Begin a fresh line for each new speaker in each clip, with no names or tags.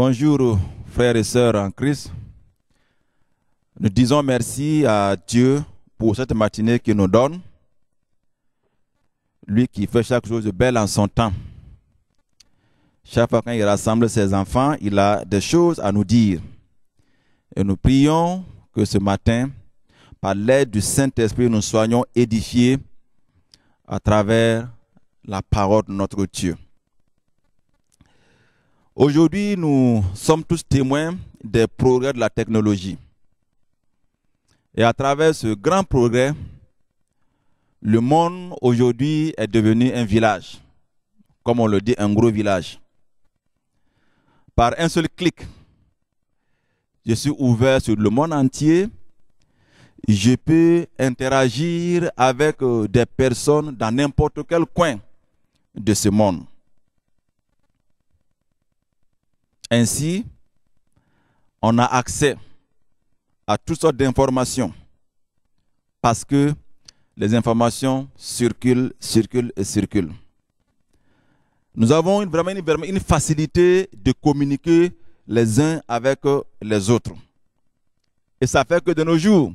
Bonjour frères et sœurs en Christ. Nous disons merci à Dieu pour cette matinée qu'il nous donne. Lui qui fait chaque chose de belle en son temps. Chaque fois qu'il rassemble ses enfants, il a des choses à nous dire. Et nous prions que ce matin, par l'aide du Saint-Esprit, nous soyons édifiés à travers la parole de notre Dieu. Aujourd'hui, nous sommes tous témoins des progrès de la technologie. Et à travers ce grand progrès, le monde aujourd'hui est devenu un village. Comme on le dit, un gros village. Par un seul clic, je suis ouvert sur le monde entier. Je peux interagir avec des personnes dans n'importe quel coin de ce monde. Ainsi, on a accès à toutes sortes d'informations parce que les informations circulent. Nous avons vraiment une facilité de communiquer les uns avec les autres. Et ça fait que de nos jours,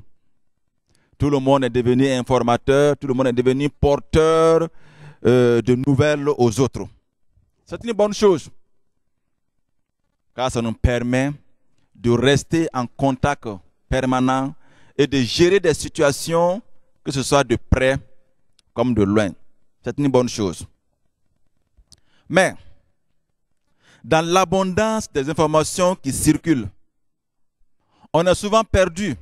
tout le monde est devenu informateur, tout le monde est devenu porteur de nouvelles aux autres. C'est une bonne chose, car ça nous permet de rester en contact permanent et de gérer des situations, que ce soit de près comme de loin. C'est une bonne chose. Mais, dans l'abondance des informations qui circulent, on est souvent perdu.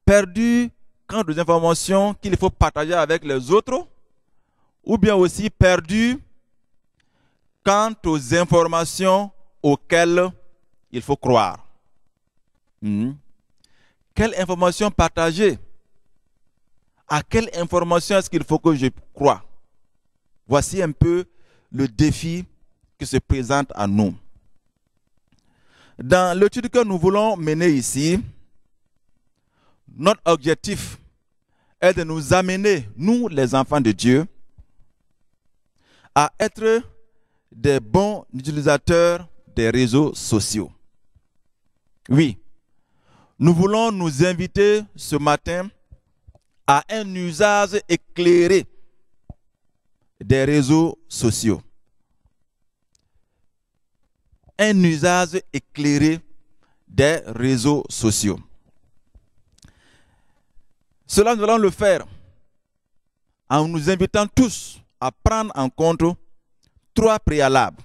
Perdu quant aux informations qu'il faut partager avec les autres, ou bien aussi perdu quant aux informations auxquelles il faut croire. Quelle information partager? À quelle information est-ce qu'il faut que je croie? Voici un peu le défi qui se présente à nous. Dans l'étude que nous voulons mener ici, notre objectif est de nous amener, nous les enfants de Dieu, à être des bons utilisateurs des réseaux sociaux. Oui, nous voulons nous inviter ce matin à un usage éclairé des réseaux sociaux. Un usage éclairé des réseaux sociaux. Cela, nous allons le faire en nous invitant tous à prendre en compte trois préalables.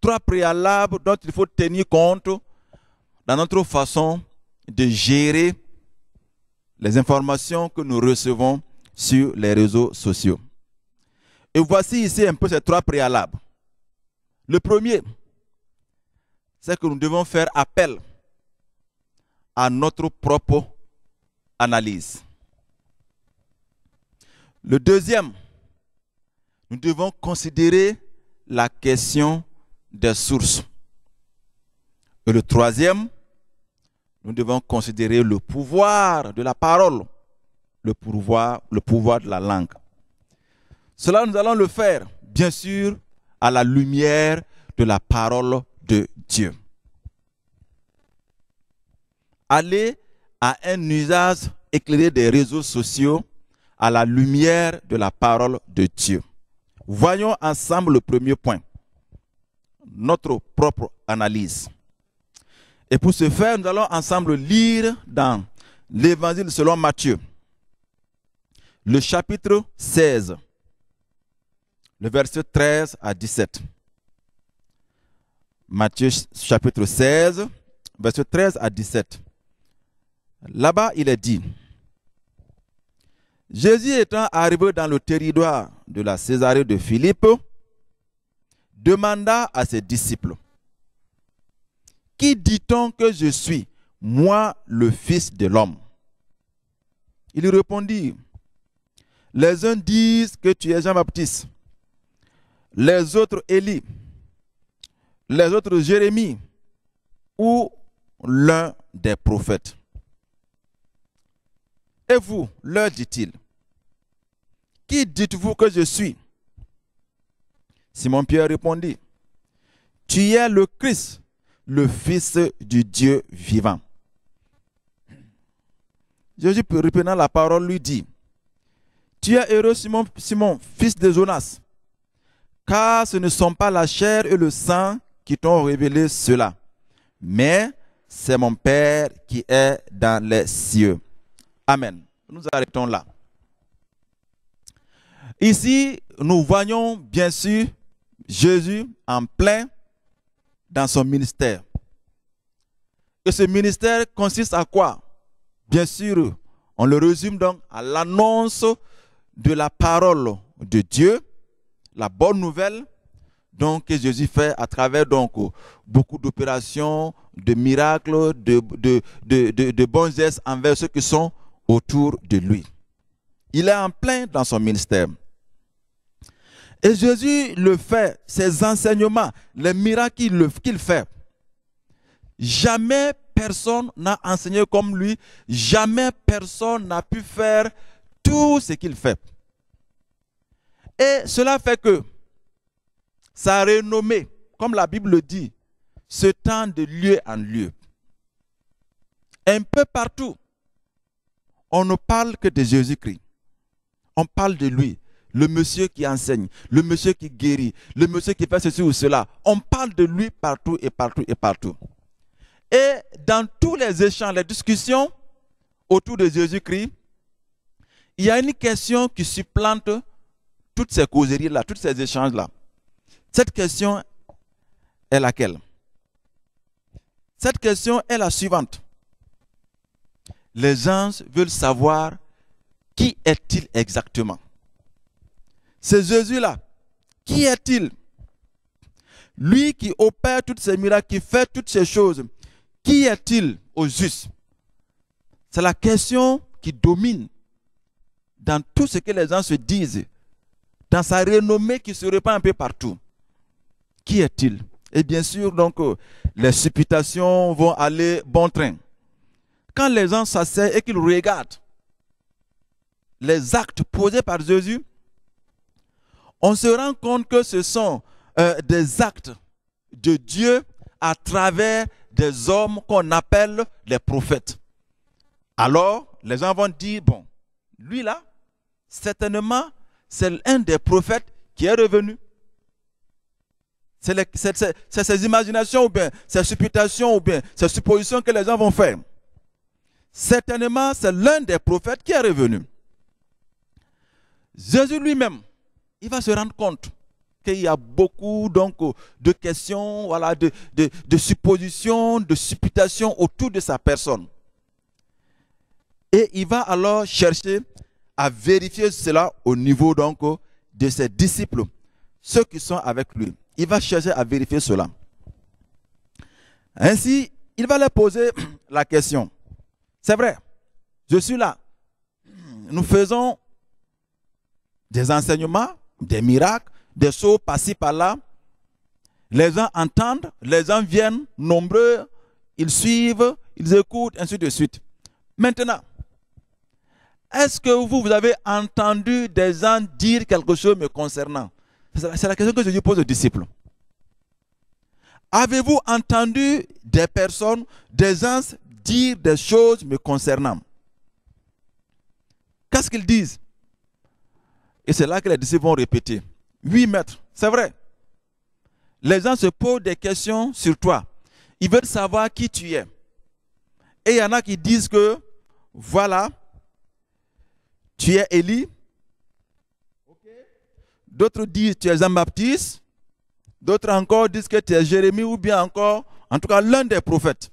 Trois préalables dont il faut tenir compte dans notre façon de gérer les informations que nous recevons sur les réseaux sociaux. Et voici ici un peu ces trois préalables. Le premier, c'est que nous devons faire appel à notre propre analyse. Le deuxième, nous devons considérer la question des sources. Et le troisième, nous devons considérer le pouvoir de la parole, le pouvoir de la langue. Cela, nous allons le faire, bien sûr, à la lumière de la parole de Dieu. Aller à un usage éclairé des réseaux sociaux à la lumière de la parole de Dieu. Voyons ensemble le premier point, notre propre analyse. Et pour ce faire, nous allons ensemble lire dans l'Évangile selon Matthieu, le chapitre 16, le verset 13 à 17. Matthieu chapitre 16, verset 13 à 17. Là-bas, il est dit: Jésus étant arrivé dans le territoire de la Césarée de Philippe, demanda à ses disciples: Qui dit-on que je suis, moi, le Fils de l'homme? Il répondit: Les uns disent que tu es Jean-Baptiste, les autres Élie, les autres Jérémie, ou l'un des prophètes. Et vous, leur dit-il, qui dites-vous que je suis? Simon-Pierre répondit: tu es le Christ, le Fils du Dieu vivant. Jésus, reprenant la parole, lui dit, tu es heureux, Simon, Simon, fils de Jonas, car ce ne sont pas la chair et le sang qui t'ont révélé cela, mais c'est mon Père qui est dans les cieux. Amen. Nous arrêtons là. Ici, nous voyons bien sûr Jésus en plein dans son ministère. Et ce ministère consiste à quoi? Bien sûr, on le résume donc à l'annonce de la parole de Dieu, la bonne nouvelle donc, que Jésus fait à travers donc, beaucoup d'opérations, de miracles, de bons gestes envers ceux qui sont autour de lui. Il est en plein dans son ministère. Et Jésus le fait, ses enseignements, les miracles qu'il fait. Jamais personne n'a enseigné comme lui, jamais personne n'a pu faire tout ce qu'il fait. Et cela fait que sa renommée, comme la Bible le dit, se tend de lieu en lieu. Un peu partout, on ne parle que de Jésus-Christ. On parle de lui, le monsieur qui enseigne, le monsieur qui guérit, le monsieur qui fait ceci ou cela. On parle de lui partout et partout et partout. Et dans tous les échanges, les discussions autour de Jésus-Christ, il y a une question qui supplante toutes ces causeries-là, tous ces échanges-là. Cette question est laquelle? Cette question est la suivante. Les gens veulent savoir qui est-il exactement? C'est Jésus-là. Qui est-il? Lui qui opère toutes ces miracles, qui fait toutes ces choses. Qui est-il au juste? C'est la question qui domine dans tout ce que les gens se disent, dans sa renommée qui se répand un peu partout. Qui est-il? Et bien sûr, donc, les supputations vont aller bon train. Quand les gens s'asseyent et qu'ils regardent les actes posés par Jésus, on se rend compte que ce sont des actes de Dieu à travers des hommes qu'on appelle les prophètes. Alors, les gens vont dire, bon, lui là, certainement, c'est un des prophètes qui est revenu. C'est ces imaginations ou bien ces supputations ou bien ces suppositions que les gens vont faire. Certainement, c'est l'un des prophètes qui est revenu. Jésus lui-même, il va se rendre compte qu'il y a beaucoup donc, de questions, voilà, de suppositions, de supputations autour de sa personne. Et il va alors chercher à vérifier cela au niveau donc, de ses disciples, ceux qui sont avec lui. Il va chercher à vérifier cela. Ainsi, il va leur poser la question. C'est vrai, je suis là. Nous faisons des enseignements, des miracles, des choses par-ci, par-là. Les gens entendent, les gens viennent nombreux, ils suivent, ils écoutent, ainsi de suite. Maintenant, est-ce que vous avez entendu des gens dire quelque chose me concernant? C'est la question que Jésus pose aux disciples. Avez-vous entendu des personnes, des gens dire des choses me concernant? Qu'est-ce qu'ils disent? Et c'est là que les disciples vont répéter. Oui, maître, c'est vrai. Les gens se posent des questions sur toi. Ils veulent savoir qui tu es. Et il y en a qui disent que, voilà, tu es Élie. D'autres disent que tu es Jean-Baptiste. D'autres encore disent que tu es Jérémie ou bien encore, en tout cas, l'un des prophètes.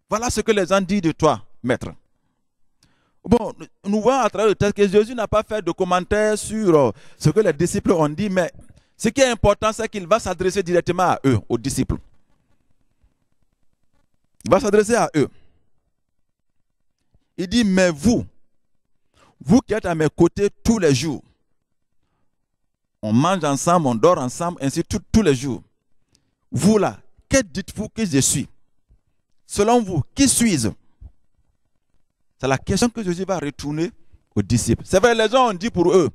Voilà ce que les gens disent de toi, maître. Bon, nous voyons à travers le texte que Jésus n'a pas fait de commentaires sur ce que les disciples ont dit, mais ce qui est important, c'est qu'il va s'adresser directement à eux, aux disciples. Il va s'adresser à eux. Il dit, mais vous qui êtes à mes côtés tous les jours, on mange ensemble, on dort ensemble, ainsi tous les jours. Vous là, que dites-vous que je suis? Selon vous, qui suis-je? C'est la question que Jésus va retourner aux disciples. C'est vrai, les gens ont dit pour eux,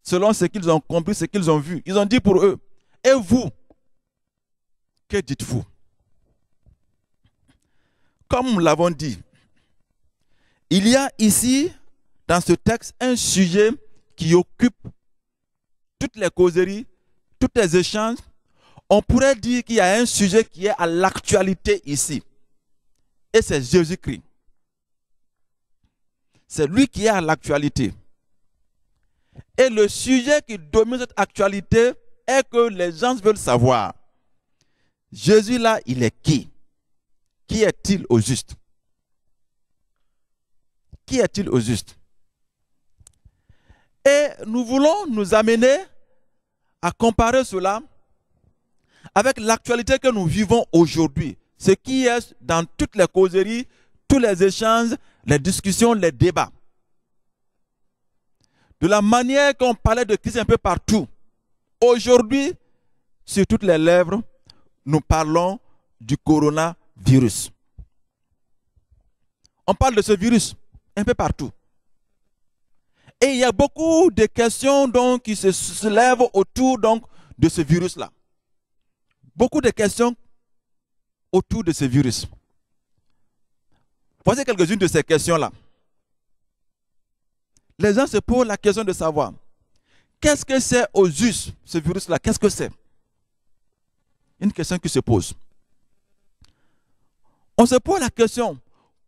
selon ce qu'ils ont compris, ce qu'ils ont vu. Ils ont dit pour eux, et vous, Que dites-vous? Comme nous l'avons dit, il y a ici, dans ce texte, un sujet qui occupe toutes les causeries, tous les échanges. On pourrait dire qu'il y a un sujet qui est à l'actualité ici. Et c'est Jésus-Christ. C'est lui qui est à l'actualité. Et le sujet qui domine cette actualité est que les gens veulent savoir. Jésus là, il est qui? Qui est-il au juste? Qui est-il au juste? Et nous voulons nous amener à comparer cela avec l'actualité que nous vivons aujourd'hui. Ce qui est dans toutes les causeries, tous les échanges, les discussions, les débats. De la manière qu'on parlait de Christ un peu partout. Aujourd'hui, sur toutes les lèvres, nous parlons du coronavirus. On parle de ce virus un peu partout. Et il y a beaucoup de questions donc, qui se soulèvent autour donc, de ce virus-là. Beaucoup de questions autour de ce virus. Voici quelques-unes de ces questions-là. Les gens se posent la question de savoir qu'est-ce que c'est au juste, ce virus-là? Qu'est-ce que c'est? Une question qui se pose. On se pose la question,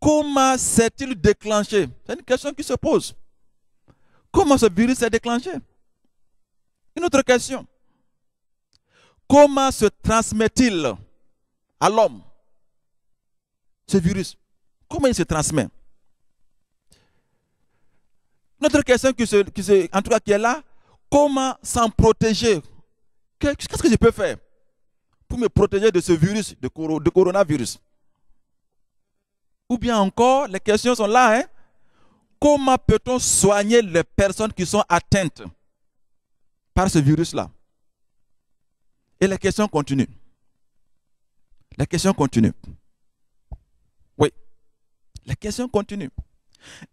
comment s'est-il déclenché? C'est une question qui se pose. Comment ce virus s'est déclenché? Une autre question. Comment se transmet-il à l'homme, ce virus? Comment il se transmet? Une autre question en tout cas qui est là, comment s'en protéger? Qu'est-ce que je peux faire pour me protéger de ce virus, de coronavirus? Ou bien encore, les questions sont là, hein? Comment peut-on soigner les personnes qui sont atteintes par ce virus-là? Et les questions continuent. Les questions continuent. Oui, les questions continuent.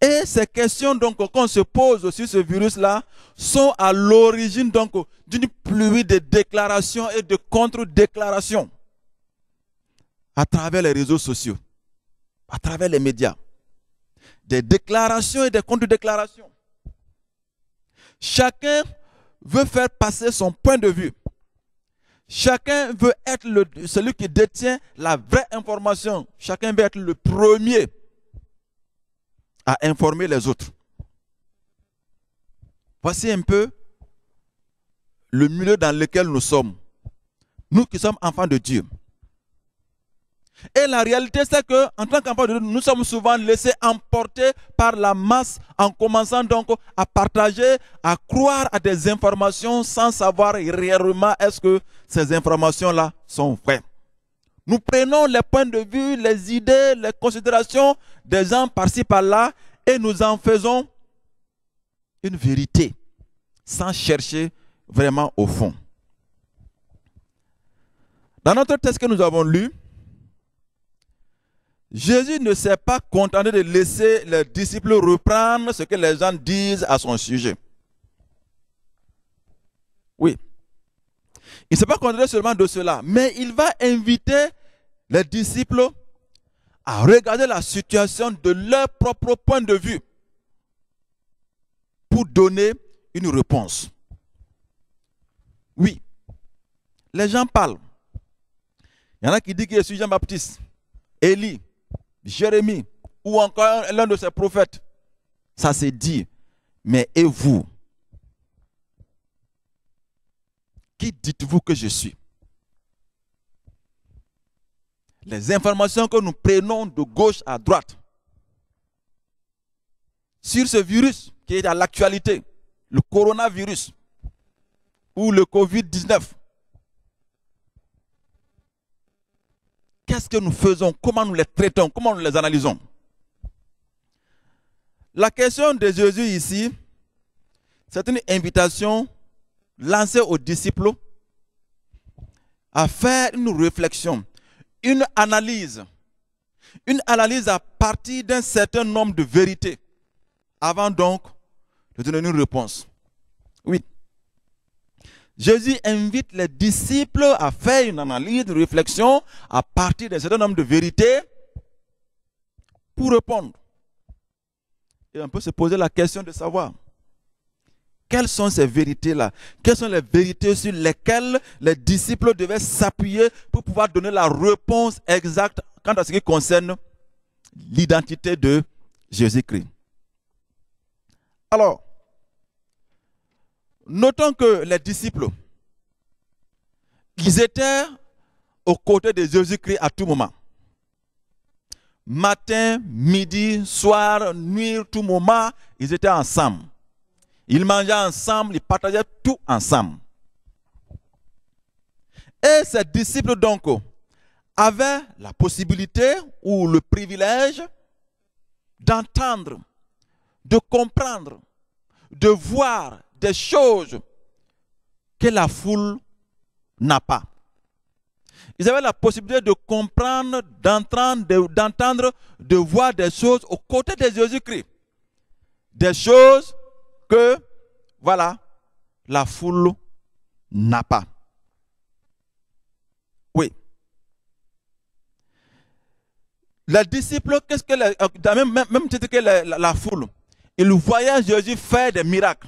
Et ces questions donc qu'on se pose sur ce virus-là sont à l'origine donc d'une pluie de déclarations et de contre-déclarations à travers les réseaux sociaux, à travers les médias. Des déclarations et des contre-déclarations. Chacun veut faire passer son point de vue. Chacun veut être celui qui détient la vraie information. Chacun veut être le premier à informer les autres. Voici un peu le milieu dans lequel nous sommes. Nous qui sommes enfants de Dieu. Et la réalité, c'est que en tant qu'enfants de Dieu, nous sommes souvent laissés emporter par la masse en commençant donc à partager, à croire à des informations sans savoir réellement est-ce que ces informations-là sont vraies. Nous prenons les points de vue, les idées, les considérations des gens par-ci par-là et nous en faisons une vérité sans chercher vraiment au fond. Dans notre texte que nous avons lu, Jésus ne s'est pas contenté de laisser les disciples reprendre ce que les gens disent à son sujet. Oui. Il ne s'est pas contenté seulement de cela, mais il va inviter les disciples à regarder la situation de leur propre point de vue pour donner une réponse. Oui. Les gens parlent. Il y en a qui disent que je suis Jean-Baptiste, Élie, Jérémie ou encore l'un de ses prophètes. Ça c'est dit. Mais et vous? Qui dites-vous que je suis? Les informations que nous prenons de gauche à droite sur ce virus qui est à l'actualité, le coronavirus ou le Covid-19. Qu'est-ce que nous faisons? Comment nous les traitons? Comment nous les analysons? La question de Jésus ici, c'est une invitation lancée aux disciples à faire une réflexion, une analyse à partir d'un certain nombre de vérités, avant donc de donner une réponse. Oui. Jésus invite les disciples à faire une analyse, une réflexion à partir d'un certain nombre de vérités pour répondre. Et on peut se poser la question de savoir quelles sont ces vérités-là? Quelles sont les vérités sur lesquelles les disciples devaient s'appuyer pour pouvoir donner la réponse exacte quant à ce qui concerne l'identité de Jésus-Christ? Alors, notons que les disciples, ils étaient aux côtés de Jésus-Christ à tout moment. Matin, midi, soir, nuit, tout moment, ils étaient ensemble. Ils mangeaient ensemble, ils partageaient tout ensemble. Et ces disciples donc avaient la possibilité ou le privilège d'entendre, de comprendre, de voir des choses que la foule n'a pas. Ils avaient la possibilité de comprendre, d'entendre, de voir des choses aux côtés de Jésus-Christ. Des choses que, voilà, la foule n'a pas. Oui. Les disciples, qu'est-ce que même titre que la foule, ils voyaient Jésus faire des miracles.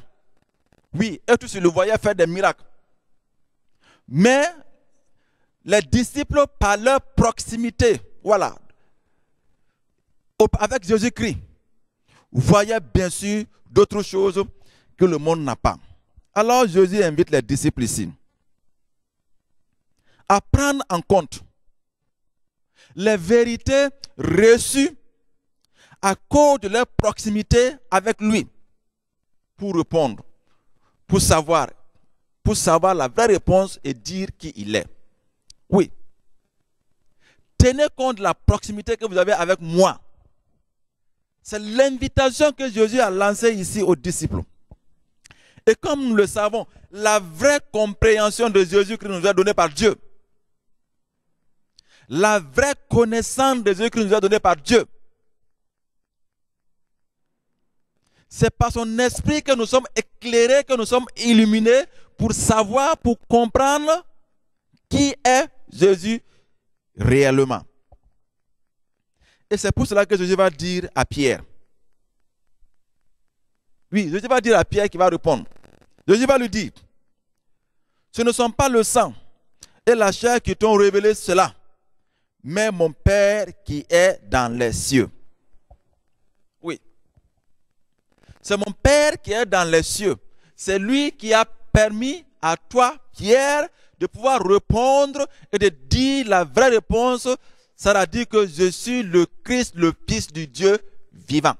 Oui, eux tous ils le voyaient faire des miracles. Mais les disciples, par leur proximité, voilà, avec Jésus-Christ, voyaient bien sûr d'autres choses que le monde n'a pas. Alors Jésus invite les disciples ici à prendre en compte les vérités reçues à cause de leur proximité avec lui pour répondre, pour savoir la vraie réponse et dire qui il est. Oui. Tenez compte de la proximité que vous avez avec moi. C'est l'invitation que Jésus a lancée ici aux disciples. Et comme nous le savons, la vraie compréhension de Jésus-Christ nous est donnée par Dieu. La vraie connaissance de Jésus-Christ nous est donnée par Dieu. C'est par son esprit que nous sommes éclairés, que nous sommes illuminés pour savoir, pour comprendre qui est Jésus réellement. Et c'est pour cela que Jésus va dire à Pierre. Oui, Jésus va dire à Pierre qui va répondre. Jésus va lui dire, ce ne sont pas le sang et la chair qui t'ont révélé cela, mais mon Père qui est dans les cieux. Oui. C'est mon Père qui est dans les cieux. C'est lui qui a permis à toi, Pierre, de pouvoir répondre et de dire la vraie réponse, ça veut dire que je suis le Christ, le Fils du Dieu vivant.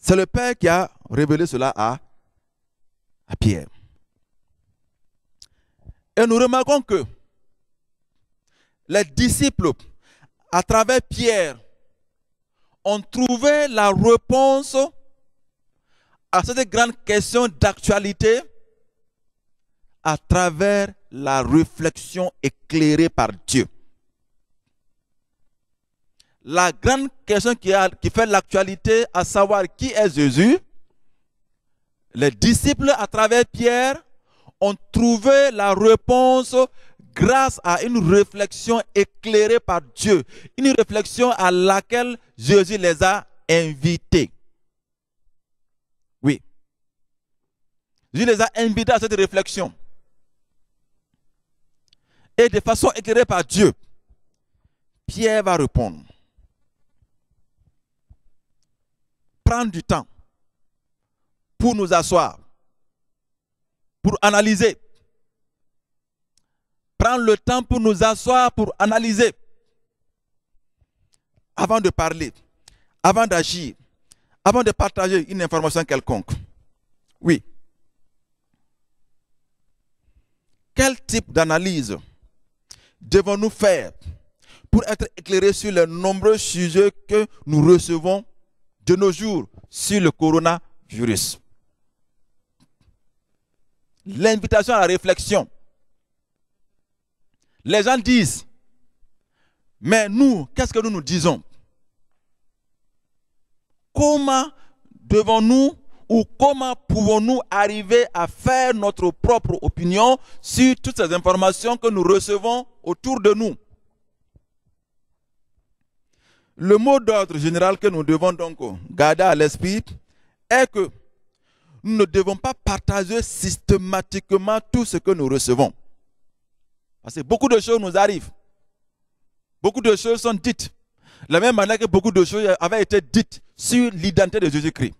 C'est le Père qui a révélé cela à Pierre. Et nous remarquons que les disciples, à travers Pierre, ont trouvé la réponse à cette grande question d'actualité à travers la réflexion éclairée par Dieu. La grande question qui fait l'actualité, à savoir qui est Jésus, les disciples à travers Pierre ont trouvé la réponse grâce à une réflexion éclairée par Dieu, une réflexion à laquelle Jésus les a invités. Oui. Jésus les a invités à cette réflexion. Et de façon éclairée par Dieu, Pierre va répondre. Prendre du temps pour nous asseoir, pour analyser. Prendre le temps pour nous asseoir, pour analyser. Avant de parler, avant d'agir, avant de partager une information quelconque. Oui. Quel type d'analyse devons-nous faire pour être éclairés sur les nombreux sujets que nous recevons de nos jours sur le coronavirus? L'invitation à la réflexion. Les gens disent, mais nous, qu'est-ce que nous disons? Comment devons-nous ou comment pouvons-nous arriver à faire notre propre opinion sur toutes ces informations que nous recevons autour de nous? Le mot d'ordre général que nous devons donc garder à l'esprit est que nous ne devons pas partager systématiquement tout ce que nous recevons. Parce que beaucoup de choses nous arrivent. Beaucoup de choses sont dites. De la même manière que beaucoup de choses avaient été dites sur l'identité de Jésus-Christ.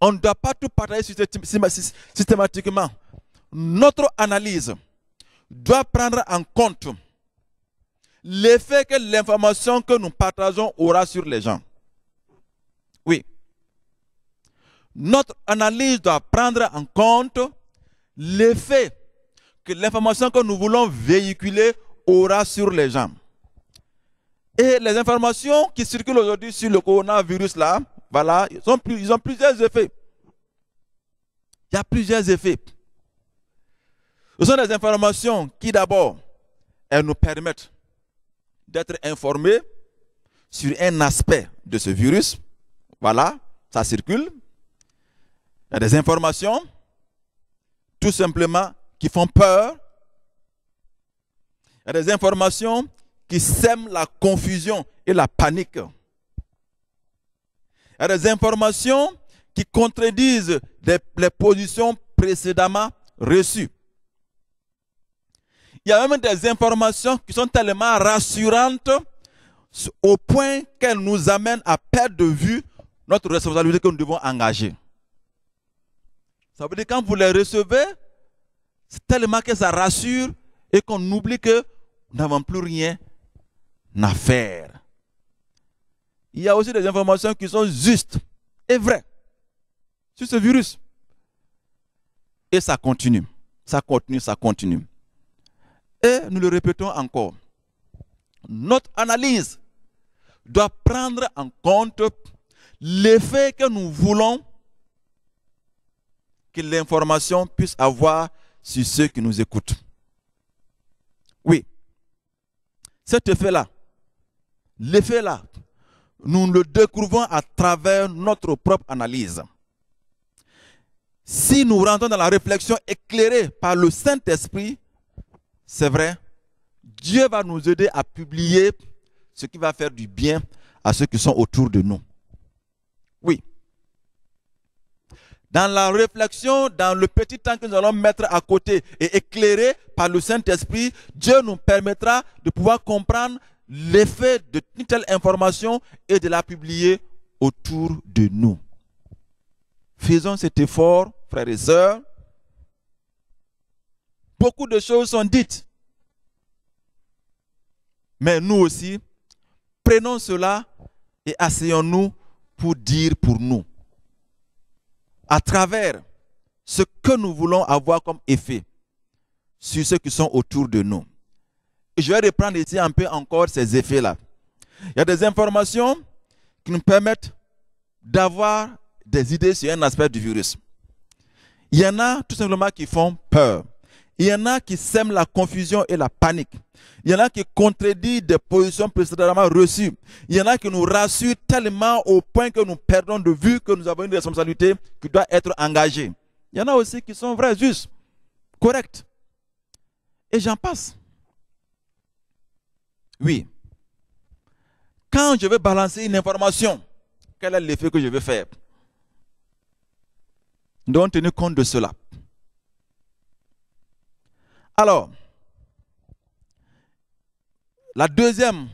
On ne doit pas tout partager systématiquement. Notre analyse doit prendre en compte l'effet que l'information que nous partageons aura sur les gens. Oui. Notre analyse doit prendre en compte l'effet que l'information que nous voulons véhiculer aura sur les gens. Et les informations qui circulent aujourd'hui sur le coronavirus là, voilà, ils ont plusieurs effets. Il y a plusieurs effets. Ce sont des informations qui d'abord, elles nous permettent d'être informés sur un aspect de ce virus. Voilà, ça circule. Il y a des informations, tout simplement, qui font peur. Il y a des informations qui sèment la confusion et la panique. Il y a des informations qui contredisent les positions précédemment reçues. Il y a même des informations qui sont tellement rassurantes au point qu'elles nous amènent à perdre de vue notre responsabilité que nous devons engager. Ça veut dire que quand vous les recevez, c'est tellement que ça rassure et qu'on oublie que nous n'avons plus rien à faire. Il y a aussi des informations qui sont justes et vraies sur ce virus. Et ça continue, ça continue, ça continue. Et nous le répétons encore. Notre analyse doit prendre en compte l'effet que nous voulons que l'information puisse avoir sur ceux qui nous écoutent. Oui. Cet effet-là, l'effet-là, nous le découvrons à travers notre propre analyse. Si nous rentrons dans la réflexion éclairée par le Saint-Esprit, c'est vrai, Dieu va nous aider à publier ce qui va faire du bien à ceux qui sont autour de nous. Oui. Dans la réflexion, dans le petit temps que nous allons mettre à côté et éclairer par le Saint-Esprit, Dieu nous permettra de pouvoir comprendre l'effet de une telle information et de la publier autour de nous. Faisons cet effort, frères et sœurs. Beaucoup de choses sont dites. Mais nous aussi, prenons cela et asseyons-nous pour dire pour nous. À travers ce que nous voulons avoir comme effet sur ceux qui sont autour de nous. Et je vais reprendre ici un peu encore ces effets-là. Il y a des informations qui nous permettent d'avoir des idées sur un aspect du virus. Il y en a tout simplement qui font peur. Il y en a qui sèment la confusion et la panique. Il y en a qui contredisent des positions précédemment reçues. Il y en a qui nous rassurent tellement au point que nous perdons de vue que nous avons une responsabilité qui doit être engagée. Il y en a aussi qui sont vrais, justes, corrects. Et j'en passe. Oui. Quand je veux balancer une information, quel est l'effet que je veux faire? Nous devons tenir compte de cela. Alors, la deuxième,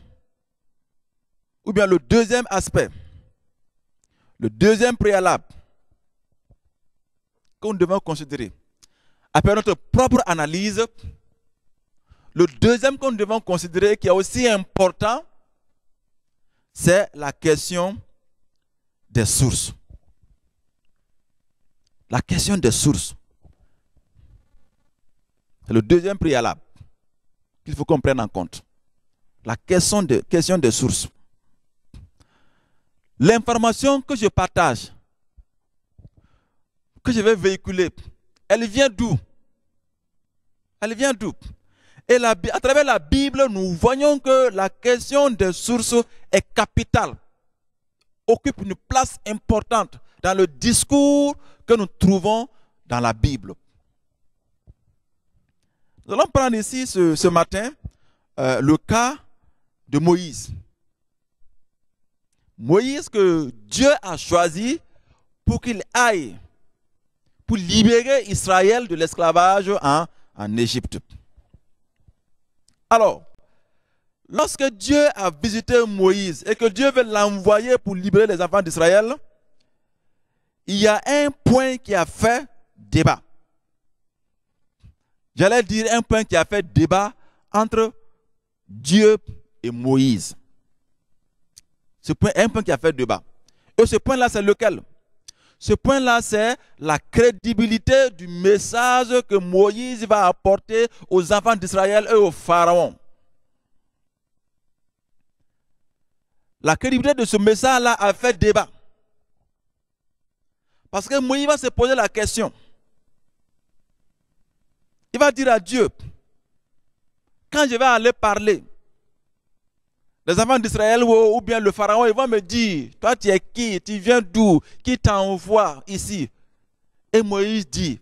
ou bien le deuxième aspect, le deuxième préalable que nous devons considérer, après notre propre analyse, le deuxième que nous devons considérer qui est aussi important, c'est la question des sources. La question des sources. C'est le deuxième préalable qu'il faut qu'on prenne en compte. La question des sources. L'information que je partage, que je vais véhiculer, elle vient d'où? Elle vient d'où? Et à travers la Bible, nous voyons que la question des sources est capitale, occupe une place importante dans le discours que nous trouvons dans la Bible. Nous allons prendre ici ce matin le cas de Moïse. Moïse que Dieu a choisi pour qu'il aille, pour libérer Israël de l'esclavage en Égypte. Alors, lorsque Dieu a visité Moïse et que Dieu veut l'envoyer pour libérer les enfants d'Israël, il y a un point qui a fait débat. J'allais dire un point qui a fait débat entre Dieu et Moïse. Un point qui a fait débat. Et ce point-là, c'est lequel? Ce point-là, c'est la crédibilité du message que Moïse va apporter aux enfants d'Israël et au Pharaon. La crédibilité de ce message-là a fait débat. Parce que Moïse va se poser la question. Il va dire à Dieu, quand je vais aller parler, les enfants d'Israël ou bien le Pharaon, ils vont me dire, toi tu es qui? Tu viens d'où? Qui t'envoie ici? Et Moïse dit,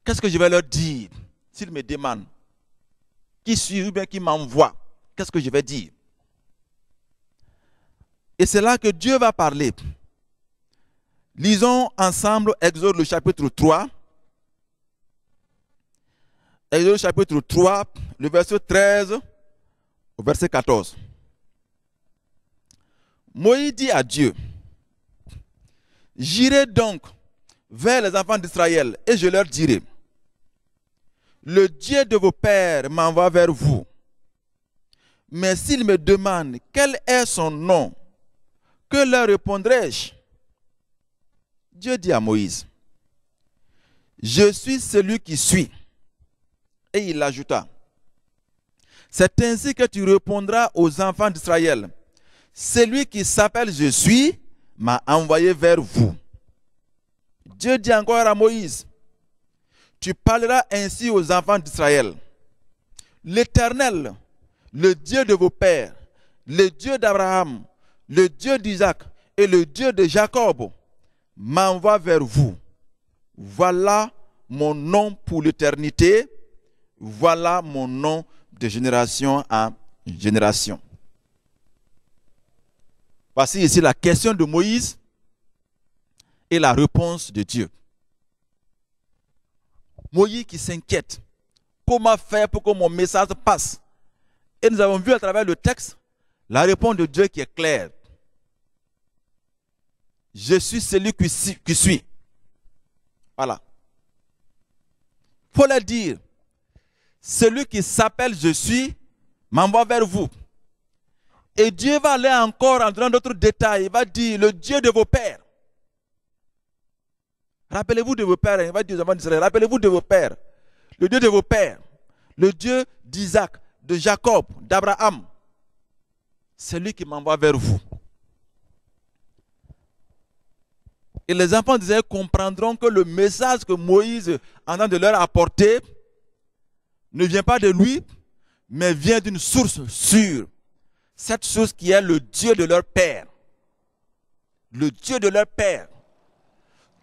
qu'est-ce que je vais leur dire s'ils me demandent qui suis ou bien qui m'envoie? Qu'est-ce que je vais dire? Et c'est là que Dieu va parler. Lisons ensemble Exode le chapitre 3. Exode chapitre 3, le verset 13 au verset 14. Moïse dit à Dieu, j'irai donc vers les enfants d'Israël et je leur dirai, le Dieu de vos pères m'envoie vers vous. Mais s'ils me demandent quel est son nom, que leur répondrai-je? Dieu dit à Moïse, je suis celui qui suis. Et il ajouta, c'est ainsi que tu répondras aux enfants d'Israël. Celui qui s'appelle je suis m'a envoyé vers vous. Dieu dit encore à Moïse, tu parleras ainsi aux enfants d'Israël. L'Éternel, le Dieu de vos pères, le Dieu d'Abraham, le Dieu d'Isaac et le Dieu de Jacob m'envoie vers vous. Voilà mon nom pour l'éternité. Voilà mon nom de génération en génération. Voici ici la question de Moïse et la réponse de Dieu. Moïse qui s'inquiète. Comment faire pour que mon message passe? Et nous avons vu à travers le texte la réponse de Dieu qui est claire. Je suis celui qui suis. Voilà. Il faut le dire. Celui qui s'appelle je suis m'envoie vers vous. Et Dieu va aller encore en donnant d'autres détails. Il va dire le Dieu de vos pères. Rappelez-vous de vos pères. Il va dire aux enfants d'Israël, rappelez-vous de vos pères. Le Dieu de vos pères. Le Dieu d'Isaac, de Jacob, d'Abraham. C'est lui qui m'envoie vers vous. Et les enfants d'Israël comprendront que le message que Moïse est en train de leur apporter ne vient pas de lui, mais vient d'une source sûre. Cette source qui est le Dieu de leur père. Le Dieu de leur père,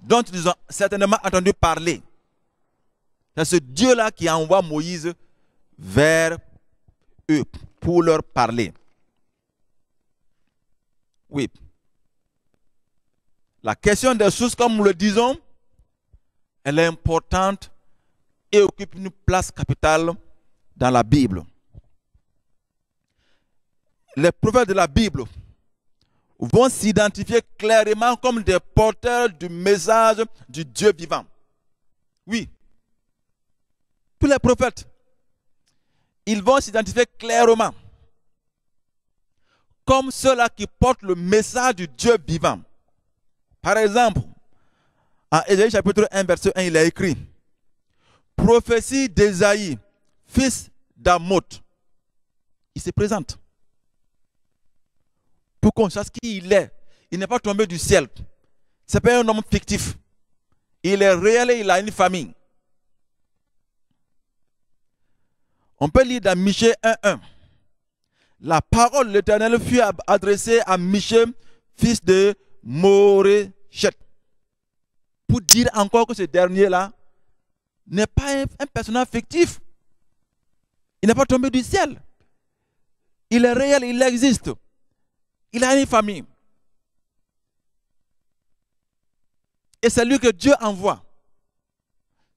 dont ils ont certainement entendu parler. C'est ce Dieu-là qui envoie Moïse vers eux pour leur parler. Oui. La question des sources, comme nous le disons, elle est importante et occupe une place capitale dans la Bible. Les prophètes de la Bible vont s'identifier clairement comme des porteurs du message du Dieu vivant. Oui. Tous les prophètes, ils vont s'identifier clairement comme ceux-là qui portent le message du Dieu vivant. Par exemple, en Ésaïe chapitre 1, verset 1, il a écrit « Prophétie d'Ésaïe, fils d'Amoth ». Il se présente. Pour qu'on sache qui il est. Il n'est pas tombé du ciel. Ce n'est pas un homme fictif. Il est réel et il a une famille. On peut lire dans Michée 1.1. La parole de l'Éternel fut adressée à Michée, fils de jette. Pour dire encore que ce dernier-là n'est pas un personnage fictif. Il n'est pas tombé du ciel. Il est réel, il existe. Il a une famille. Et c'est lui que Dieu envoie.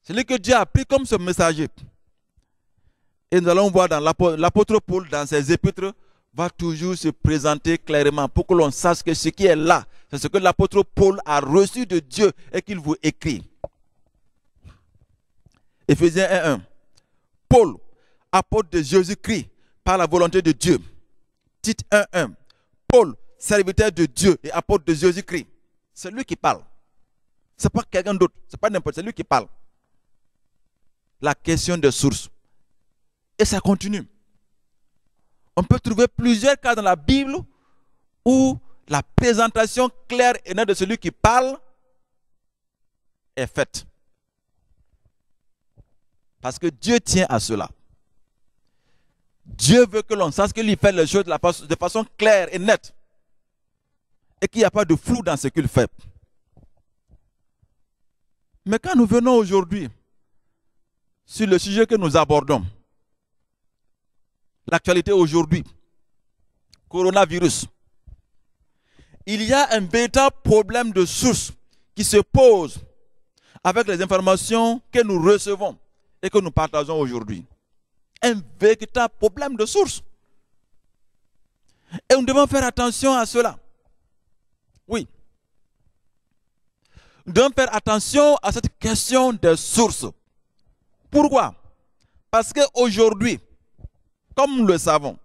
C'est lui que Dieu a pris comme ce messager. Et nous allons voir dans l'apôtre Paul, dans ses épîtres, va toujours se présenter clairement pour que l'on sache que ce qui est là, c'est ce que l'apôtre Paul a reçu de Dieu et qu'il vous écrit. Éphésiens 1:1. Paul, apôtre de Jésus-Christ, par la volonté de Dieu. Tite 1:1. Paul, serviteur de Dieu et apôtre de Jésus-Christ. C'est lui qui parle. Ce n'est pas quelqu'un d'autre. Ce n'est pas n'importe, c'est lui qui parle. La question des sources. Et ça continue. On peut trouver plusieurs cas dans la Bible où la présentation claire et nette de celui qui parle est faite. Parce que Dieu tient à cela. Dieu veut que l'on sache qu'il fait les choses de façon claire et nette. Et qu'il n'y a pas de flou dans ce qu'il fait. Mais quand nous venons aujourd'hui sur le sujet que nous abordons, l'actualité aujourd'hui, coronavirus, il y a un véritable problème de source qui se pose avec les informations que nous recevons et que nous partageons aujourd'hui. Un véritable problème de source. Et nous devons faire attention à cela. Oui. Nous devons faire attention à cette question des sources. Pourquoi? Parce qu'aujourd'hui, comme nous le savons,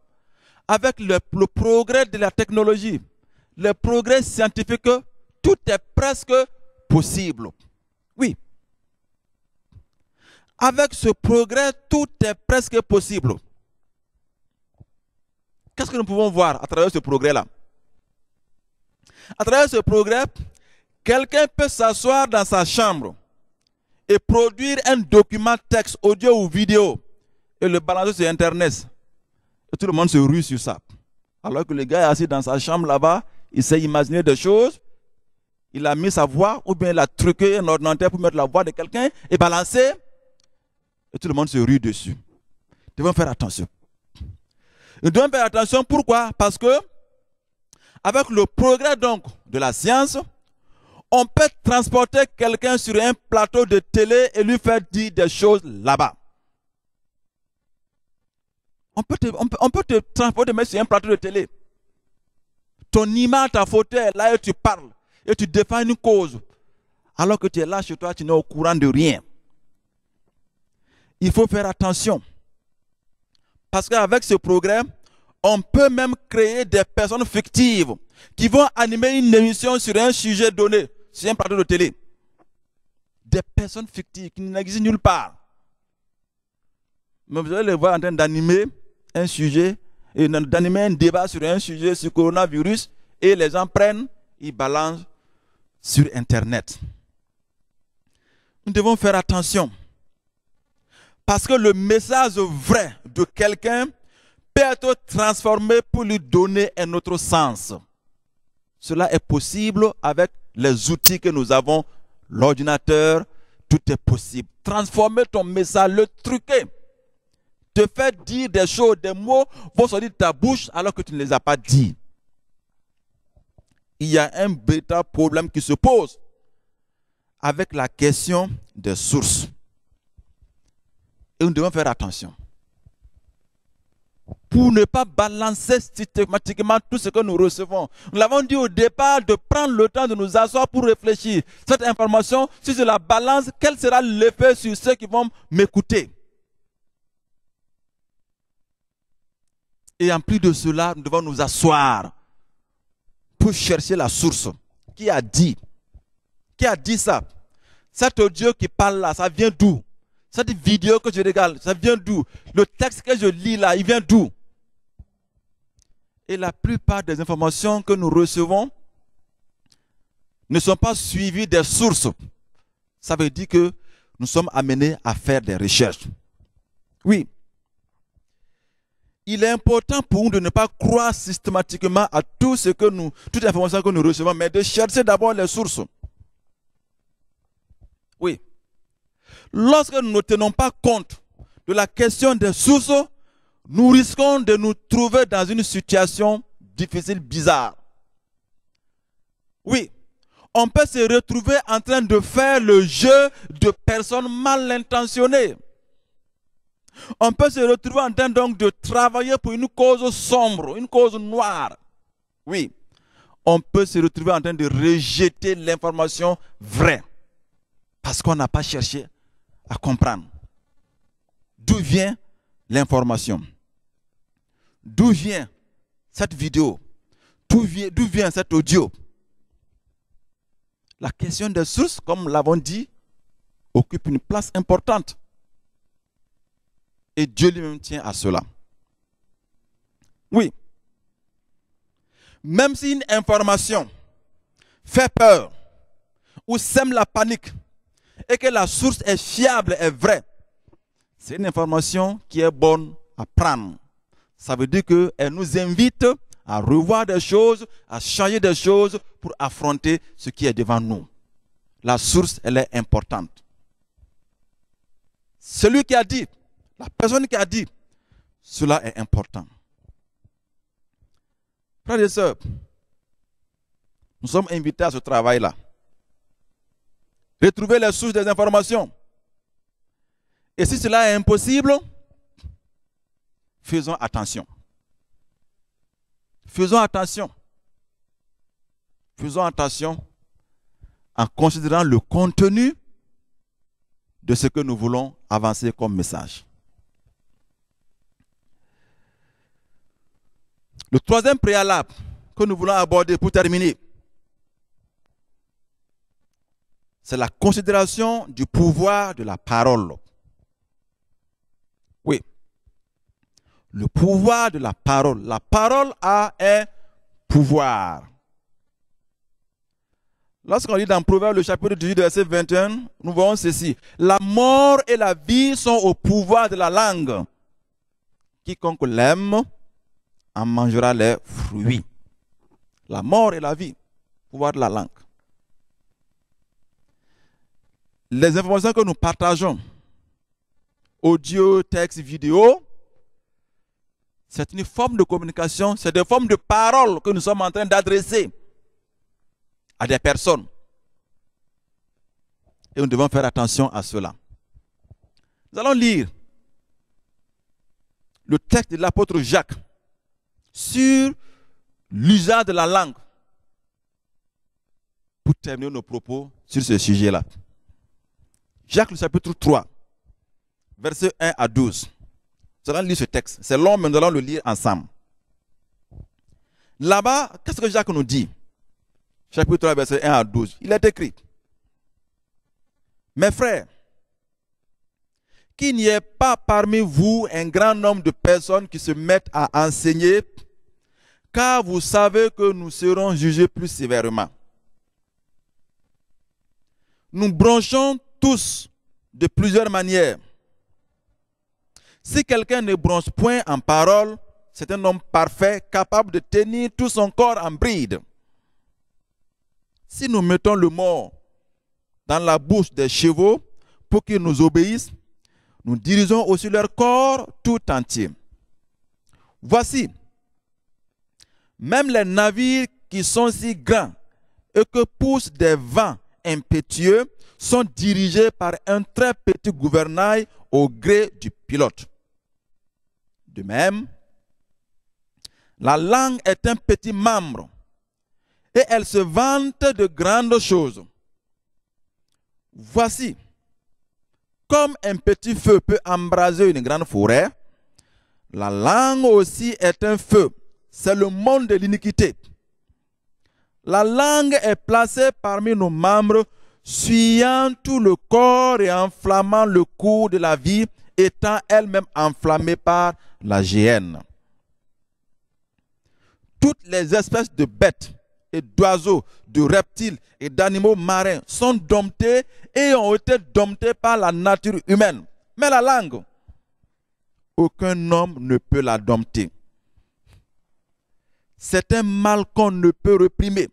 avec le progrès de la technologie, le progrès scientifique, tout est presque possible. Oui. Avec ce progrès, tout est presque possible. Qu'est-ce que nous pouvons voir à travers ce progrès-là? À travers ce progrès, quelqu'un peut s'asseoir dans sa chambre et produire un document texte, audio ou vidéo et le balancer sur Internet. Et tout le monde se rue sur ça. Alors que le gars est assis dans sa chambre là-bas, il s'est imaginé des choses, il a mis sa voix ou bien il a truqué un ordinateur pour mettre la voix de quelqu'un et balancer. Et tout le monde se rue dessus. Nous devons faire attention. Nous devons faire attention, pourquoi? Parce que avec le progrès donc de la science, on peut transporter quelqu'un sur un plateau de télé et lui faire dire des choses là-bas. On peut te transporter mais sur un plateau de télé. Ton image, ta photo est là et tu parles. Et tu défends une cause. Alors que tu es là chez toi, tu n'es au courant de rien. Il faut faire attention. Parce qu'avec ce progrès, on peut même créer des personnes fictives qui vont animer une émission sur un sujet donné, sur un plateau de télé. Des personnes fictives qui n'existent nulle part. Mais vous allez les voir en train d'animer un sujet, et d'animer un débat sur un sujet sur le coronavirus, et les gens prennent, ils balancent sur Internet. Nous devons faire attention. Parce que le message vrai de quelqu'un peut être transformé pour lui donner un autre sens. Cela est possible avec les outils que nous avons, l'ordinateur, tout est possible. Transformer ton message, le truquer, te faire dire des choses, des mots vont sortir de ta bouche alors que tu ne les as pas dit. Il y a un véritable problème qui se pose avec la question des sources. Et nous devons faire attention. Pour ne pas balancer systématiquement tout ce que nous recevons. Nous l'avons dit au départ de prendre le temps de nous asseoir pour réfléchir. Cette information, si je la balance, quel sera l'effet sur ceux qui vont m'écouter? Et en plus de cela, nous devons nous asseoir pour chercher la source. Qui a dit? Qui a dit ça? Cet audio qui parle là, ça vient d'où? Cette vidéo que je regarde, ça vient d'où? Le texte que je lis là, il vient d'où? Et la plupart des informations que nous recevons ne sont pas suivies des sources. Ça veut dire que nous sommes amenés à faire des recherches. Oui. Il est important pour nous de ne pas croire systématiquement à tout ce que toute information que nous recevons, mais de chercher d'abord les sources. Oui. Lorsque nous ne tenons pas compte de la question des sources, nous risquons de nous trouver dans une situation difficile, bizarre. Oui, on peut se retrouver en train de faire le jeu de personnes mal intentionnées. On peut se retrouver en train donc de travailler pour une cause sombre, une cause noire. Oui, on peut se retrouver en train de rejeter l'information vraie parce qu'on n'a pas cherché à comprendre. D'où vient l'information? D'où vient cette vidéo? D'où vient cet audio? La question des sources, comme nous l'avons dit, occupe une place importante. Et Dieu lui-même tient à cela. Oui. Même si une information fait peur ou sème la panique et que la source est fiable, est vraie, c'est une information qui est bonne à prendre. Ça veut dire qu'elle nous invite à revoir des choses, à changer des choses pour affronter ce qui est devant nous. La source, elle est importante. Celui qui a dit, la personne qui a dit, cela est important. Frères et sœurs, nous sommes invités à ce travail-là. Retrouver les sources des informations. Et si cela est impossible, faisons attention. Faisons attention. Faisons attention en considérant le contenu de ce que nous voulons avancer comme message. Le troisième préalable que nous voulons aborder pour terminer, c'est la considération du pouvoir de la parole. Oui. Le pouvoir de la parole. La parole a un pouvoir. Lorsqu'on lit dans Proverbe le chapitre 18, verset 21, nous voyons ceci. La mort et la vie sont au pouvoir de la langue. Quiconque l'aime en mangera les fruits. La mort et la vie, pouvoir de la langue. Les informations que nous partageons, audio, texte, vidéo, c'est une forme de communication, c'est des formes de paroles que nous sommes en train d'adresser à des personnes. Et nous devons faire attention à cela. Nous allons lire le texte de l'apôtre Jacques sur l'usage de la langue pour terminer nos propos sur ce sujet-là. Jacques, le chapitre 3, versets 1 à 12. Nous allons lire ce texte. C'est long, mais nous allons le lire ensemble. Là-bas, qu'est-ce que Jacques nous dit? Chapitre 3, versets 1 à 12. Il est écrit: Mes frères, qu'il n'y ait pas parmi vous un grand nombre de personnes qui se mettent à enseigner, car vous savez que nous serons jugés plus sévèrement. Nous bronchons tous de plusieurs manières. Si quelqu'un ne bronche point en parole, c'est un homme parfait, capable de tenir tout son corps en bride. Si nous mettons le mort dans la bouche des chevaux pour qu'ils nous obéissent, nous dirigeons aussi leur corps tout entier. Voici, même les navires qui sont si grands et que poussent des vents impétueux sont dirigés par un très petit gouvernail au gré du pilote. De même, la langue est un petit membre et elle se vante de grandes choses. Voici, comme un petit feu peut embraser une grande forêt, la langue aussi est un feu. C'est le monde de l'iniquité. La langue est placée parmi nos membres, suyant tout le corps et enflammant le cours de la vie, étant elle-même enflammée par la géhenne. Toutes les espèces de bêtes et d'oiseaux, de reptiles et d'animaux marins sont domptés et ont été domptés par la nature humaine. Mais la langue, aucun homme ne peut la dompter. C'est un mal qu'on ne peut réprimer.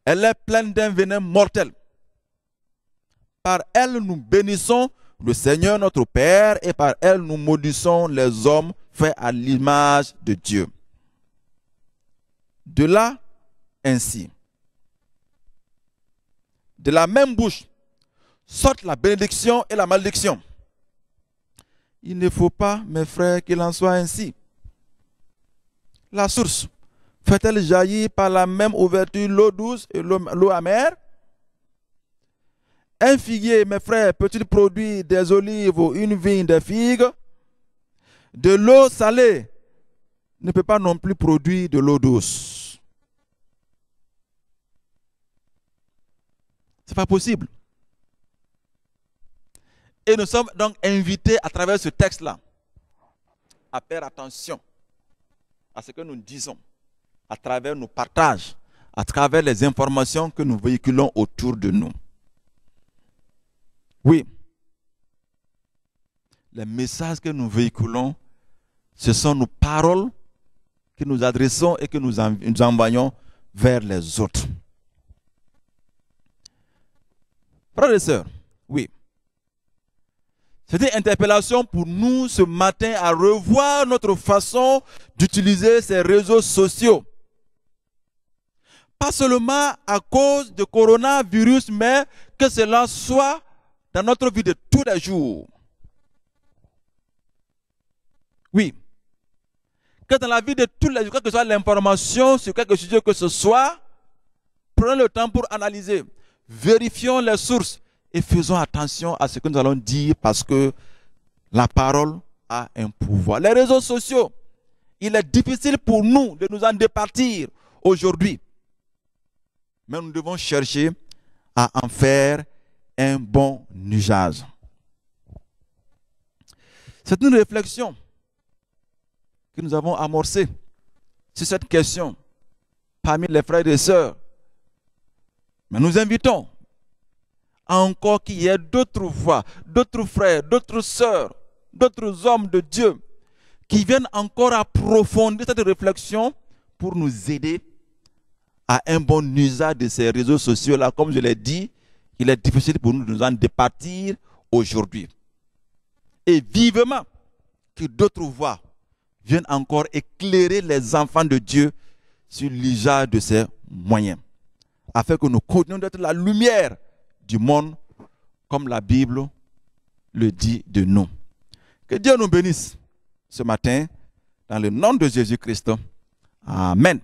Elle est pleine d'un venin mortel. Par elle, nous bénissons le Seigneur notre Père et par elle, nous maudissons les hommes faits à l'image de Dieu. De là, ainsi, de la même bouche sortent la bénédiction et la malédiction. Il ne faut pas, mes frères, qu'il en soit ainsi. La source fait-elle jaillir par la même ouverture l'eau douce et l'eau amère? Un figuier, mes frères, peut-il produire des olives ou une vigne des figues? De l'eau salée ne peut pas non plus produire de l'eau douce. Ce n'est pas possible. Et nous sommes donc invités à travers ce texte-là à faire attention à ce que nous disons, à travers nos partages, à travers les informations que nous véhiculons autour de nous. Oui, les messages que nous véhiculons, ce sont nos paroles que nous adressons et que nous envoyons vers les autres. Frères et sœurs, oui. C'est une interpellation pour nous ce matin à revoir notre façon d'utiliser ces réseaux sociaux. Pas seulement à cause du coronavirus, mais que cela soit dans notre vie de tous les jours. Oui. Que dans la vie de tous les jours, quelle que soit l'information sur quelque sujet que ce soit, prenons le temps pour analyser. Vérifions les sources. Et faisons attention à ce que nous allons dire parce que la parole a un pouvoir. Les réseaux sociaux, il est difficile pour nous de nous en départir aujourd'hui. Mais nous devons chercher à en faire un bon usage. C'est une réflexion que nous avons amorcée sur cette question parmi les frères et sœurs. Mais nous invitons encore qu'il y ait d'autres voix, d'autres frères, d'autres sœurs, d'autres hommes de Dieu qui viennent encore approfondir cette réflexion pour nous aider à un bon usage de ces réseaux sociaux-là. Comme je l'ai dit, il est difficile pour nous de nous en départir aujourd'hui. Et vivement que d'autres voix viennent encore éclairer les enfants de Dieu sur l'usage de ces moyens, afin que nous continuions d'être la lumière du monde, comme la Bible le dit de nous. Que Dieu nous bénisse ce matin, dans le nom de Jésus-Christ. Amen.